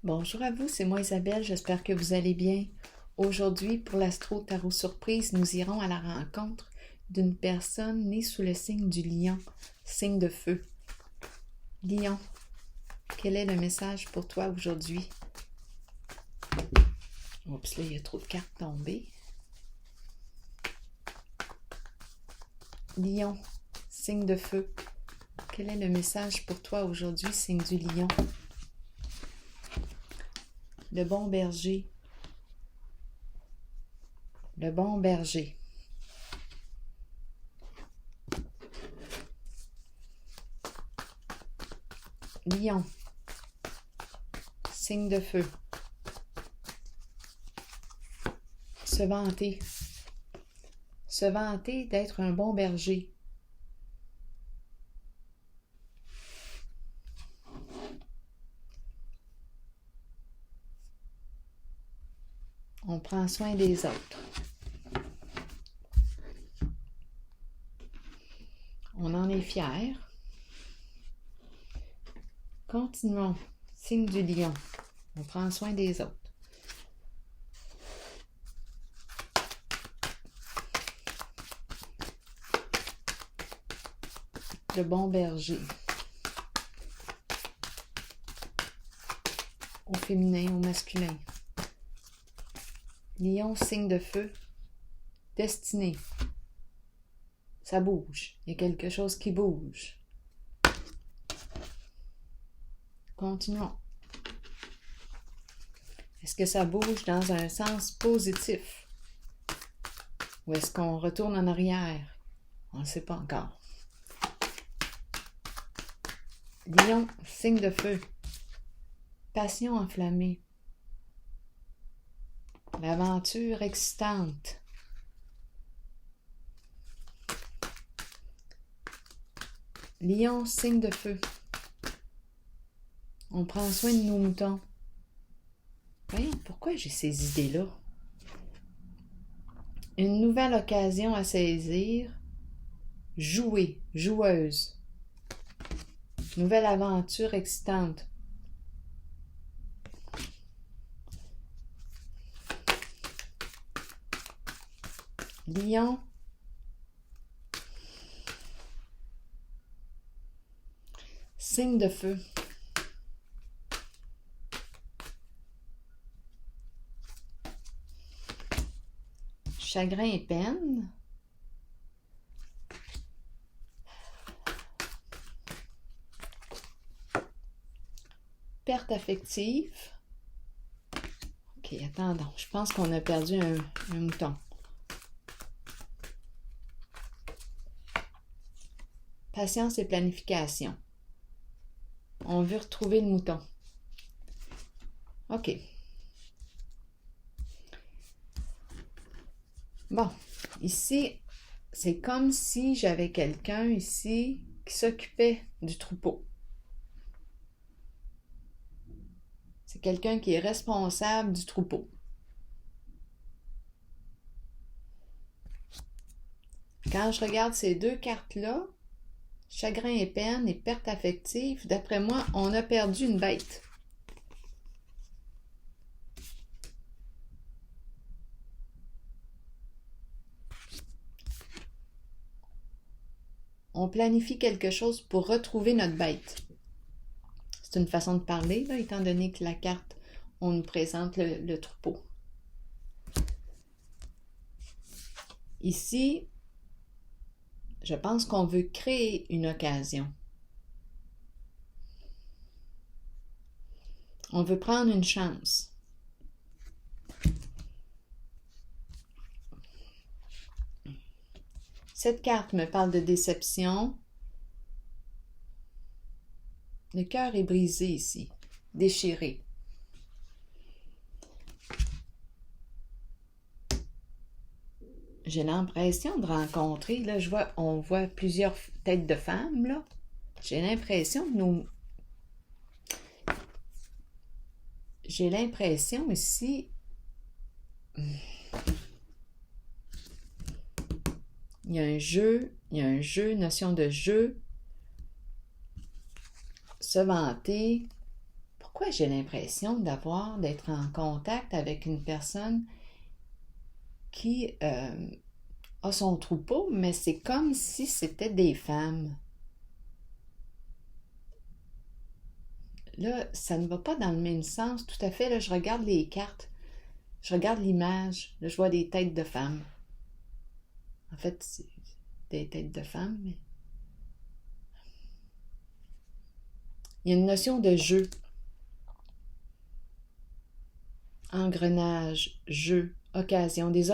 Bonjour à vous, c'est moi Isabelle, j'espère que vous allez bien. Aujourd'hui, pour l'Astro Tarot Surprise, nous irons à la rencontre d'une personne née sous le signe du lion, signe de feu. Lion, quel est le message pour toi aujourd'hui? Oups, là, il y a trop de cartes tombées. Lion, signe de feu, quel est le message pour toi aujourd'hui, signe du lion? Le bon berger. Le bon berger. Lion. Signe de feu. Se vanter. Se vanter d'être un bon berger. On prend soin des autres. On en est fiers. Continuons. Signe du lion. On prend soin des autres. Le bon berger. Au féminin, au masculin. Lion, signe de feu. Destinée. Ça bouge. Il y a quelque chose qui bouge. Continuons. Est-ce que ça bouge dans un sens positif? Ou est-ce qu'on retourne en arrière? On ne sait pas encore. Lion, signe de feu. Passion enflammée. L'aventure excitante. Lion, signe de feu. On prend soin de nos moutons. Voyons, pourquoi j'ai ces idées-là? Une nouvelle occasion à saisir. Jouer, joueuse. Nouvelle aventure excitante. Lion. Signe de feu. Chagrin et peine. Perte affective. Ok, attendons. Je pense qu'on a perdu un mouton. Patience et planification. On veut retrouver le mouton. OK. Bon, ici, c'est comme si j'avais quelqu'un ici qui s'occupait du troupeau. C'est quelqu'un qui est responsable du troupeau. Quand je regarde ces deux cartes-là, chagrin et peine et perte affective, d'après moi, on a perdu une bête. On planifie quelque chose pour retrouver notre bête. C'est une façon de parler, là, étant donné que la carte, on nous présente le troupeau. Ici, je pense qu'on veut créer une occasion. On veut prendre une chance. Cette carte me parle de déception. Le cœur est brisé ici, déchiré. J'ai l'impression de rencontrer, là, on voit plusieurs têtes de femmes, là. J'ai l'impression que j'ai l'impression ici... Il y a un jeu, notion de jeu. Se vanter. pourquoi j'ai l'impression d'être en contact avec une personne qui a son troupeau, mais c'est comme si c'était des femmes. Là, ça ne va pas dans le même sens tout à fait. Là, je regarde les cartes, je regarde l'image, là, je vois des têtes de femmes. En fait, c'est des têtes de femmes, mais... Il y a une notion de jeu. Engrenage, jeu, occasion, des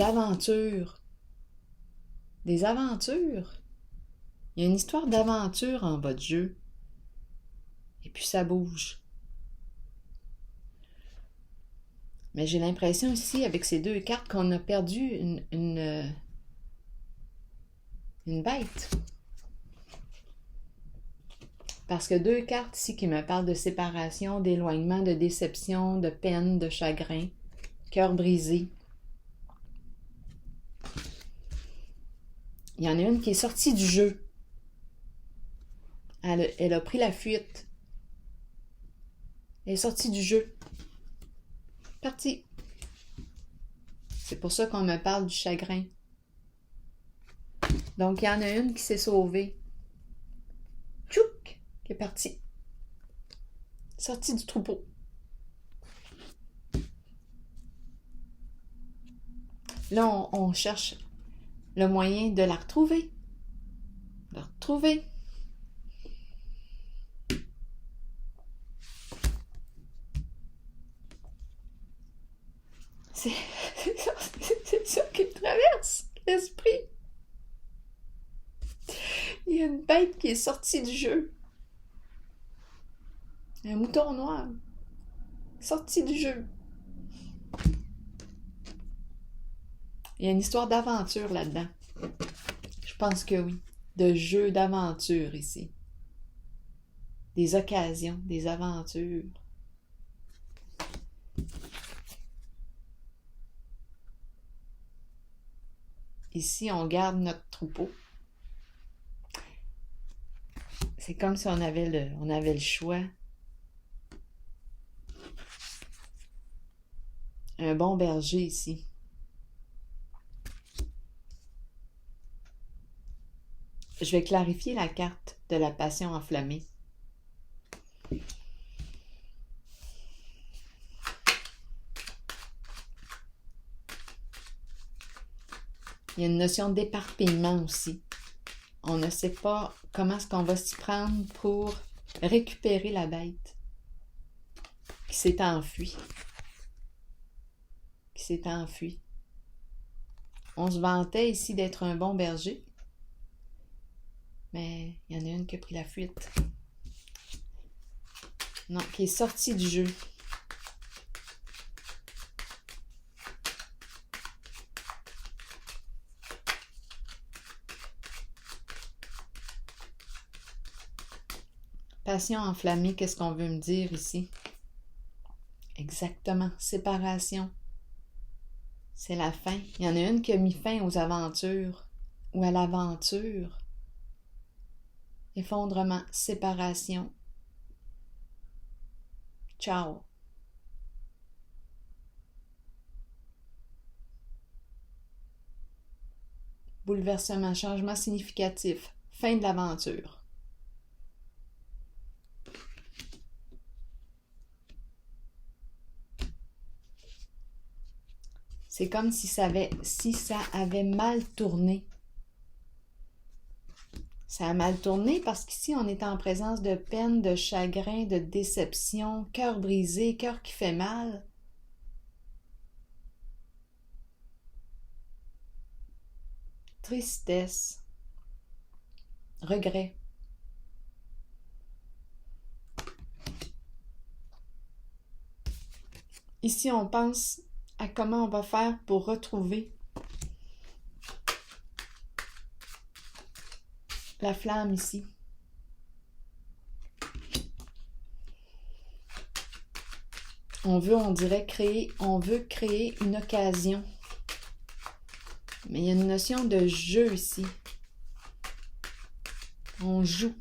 aventures. Des aventures. Il y a une histoire d'aventure en bas de jeu. Et puis ça bouge. Mais j'ai l'impression ici, avec ces deux cartes, qu'on a perdu une bête. Parce que deux cartes ici qui me parlent de séparation, d'éloignement, de déception, de peine, de chagrin, cœur brisé. Il y en a une qui est sortie du jeu. Elle a pris la fuite. Elle est sortie du jeu. Partie. C'est pour ça qu'on me parle du chagrin. Donc, il y en a une qui s'est sauvée. Tchouk! Qui est partie. Sortie du troupeau. Là, on cherche le moyen de la retrouver. De la retrouver. C'est ça qui me traverse l'esprit. Il y a une bête qui est sortie du jeu. Un mouton noir. Sorti du jeu. Il y a une histoire d'aventure là-dedans. Je pense que oui. De jeu d'aventure ici. Des occasions, des aventures. Ici, on garde notre troupeau. C'est comme si on avait le choix. Un bon berger ici. Je vais clarifier la carte de la passion enflammée. Il y a une notion d'éparpillement aussi. On ne sait pas comment est-ce qu'on va s'y prendre pour récupérer la bête qui s'est enfuie. On se vantait ici d'être un bon berger, mais il y en a une qui a pris la fuite. Non, qui est sortie du jeu. Passion enflammée, qu'est-ce qu'on veut me dire ici? Exactement, séparation. C'est la fin. Il y en a une qui a mis fin aux aventures ou à l'aventure. Effondrement, séparation. Ciao. Bouleversement, changement significatif. Fin de l'aventure. C'est comme si ça avait mal tourné. Ça a mal tourné parce qu'ici, on est en présence de peine, de chagrin, de déception, cœur brisé, cœur qui fait mal. Tristesse, regret. Ici, on pense à comment on va faire pour retrouver la flamme ici. On veut créer une occasion. Mais il y a une notion de jeu ici. On joue.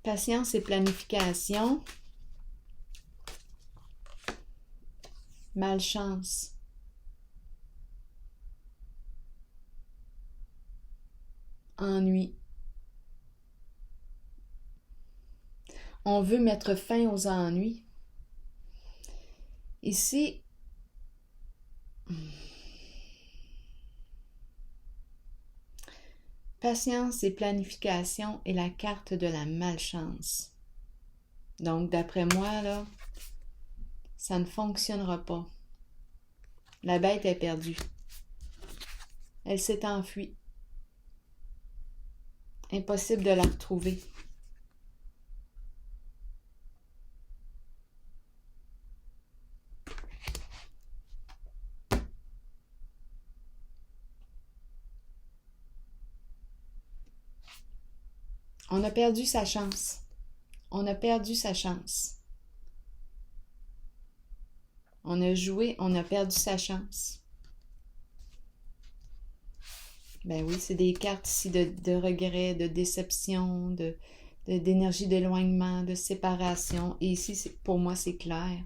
Patience et planification. Malchance. Ennui. On veut mettre fin aux ennuis. Ici, patience et planification est la carte de la malchance. Donc, d'après moi, là, ça ne fonctionnera pas. La bête est perdue. Elle s'est enfuie. Impossible de la retrouver. On a perdu sa chance. On a perdu sa chance. On a joué, on a perdu sa chance. Ben oui, c'est des cartes ici de regret, de déception, d'énergie d'éloignement, de séparation. Et ici, pour moi, c'est clair.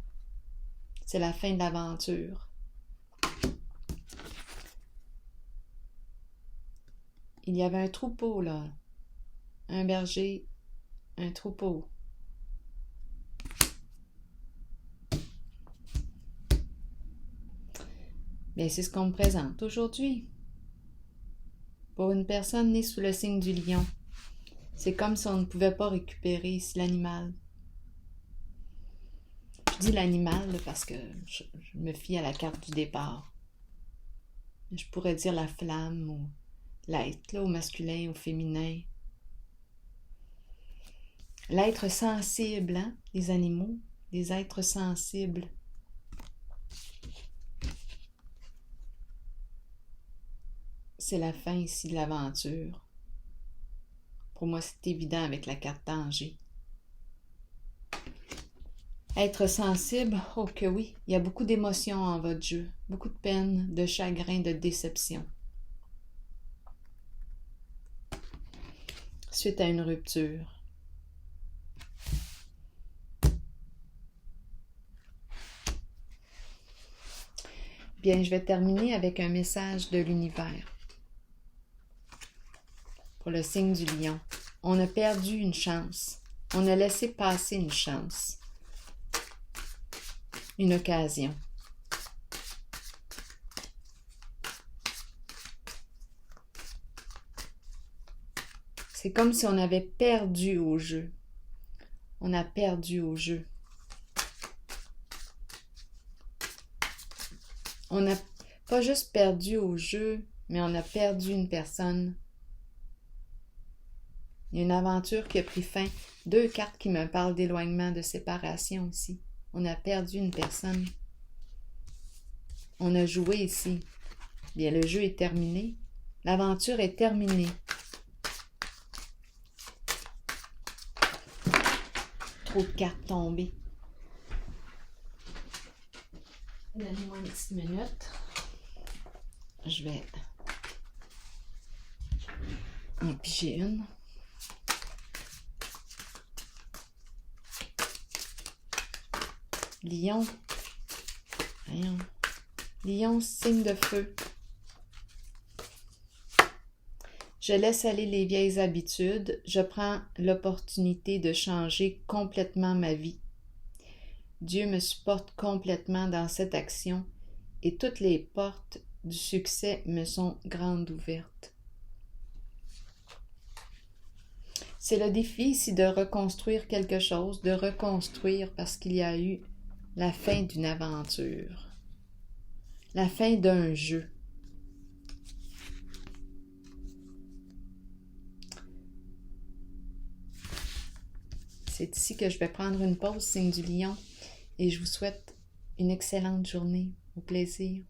C'est la fin de l'aventure. Il y avait un troupeau, là. Un berger, un troupeau. Bien, c'est ce qu'on me présente aujourd'hui. Pour une personne née sous le signe du lion, c'est comme si on ne pouvait pas récupérer ici l'animal. Je dis l'animal parce que je me fie à la carte du départ. Je pourrais dire la flamme ou l'être, là, au masculin, au féminin. L'être sensible, hein, les animaux, les êtres sensibles. C'est la fin ici de l'aventure. Pour moi, c'est évident avec la carte danger. Être sensible, oh que oui, il y a beaucoup d'émotions en votre jeu, beaucoup de peine, de chagrin, de déception. Suite à une rupture. Bien, je vais terminer avec un message de l'univers. Pour le signe du lion. On a perdu une chance. On a laissé passer une chance. Une occasion. C'est comme si on avait perdu au jeu. On a perdu au jeu. On n'a pas juste perdu au jeu, mais on a perdu une personne. Il y a une aventure qui a pris fin. 2 cartes qui me parlent d'éloignement, de séparation ici. On a perdu une personne. On a joué ici. Bien, le jeu est terminé. L'aventure est terminée. Trop de cartes tombées. Donnez-moi une petite minute. Je vais en piger une. Lion. Voyons. Lion, signe de feu. Je laisse aller les vieilles habitudes. Je prends l'opportunité de changer complètement ma vie. Dieu me supporte complètement dans cette action et toutes les portes du succès me sont grandes ouvertes. C'est le défi ici de reconstruire quelque chose, de reconstruire parce qu'il y a eu la fin d'une aventure, la fin d'un jeu. C'est ici que je vais prendre une pause, signe du lion, et je vous souhaite une excellente journée. Au plaisir.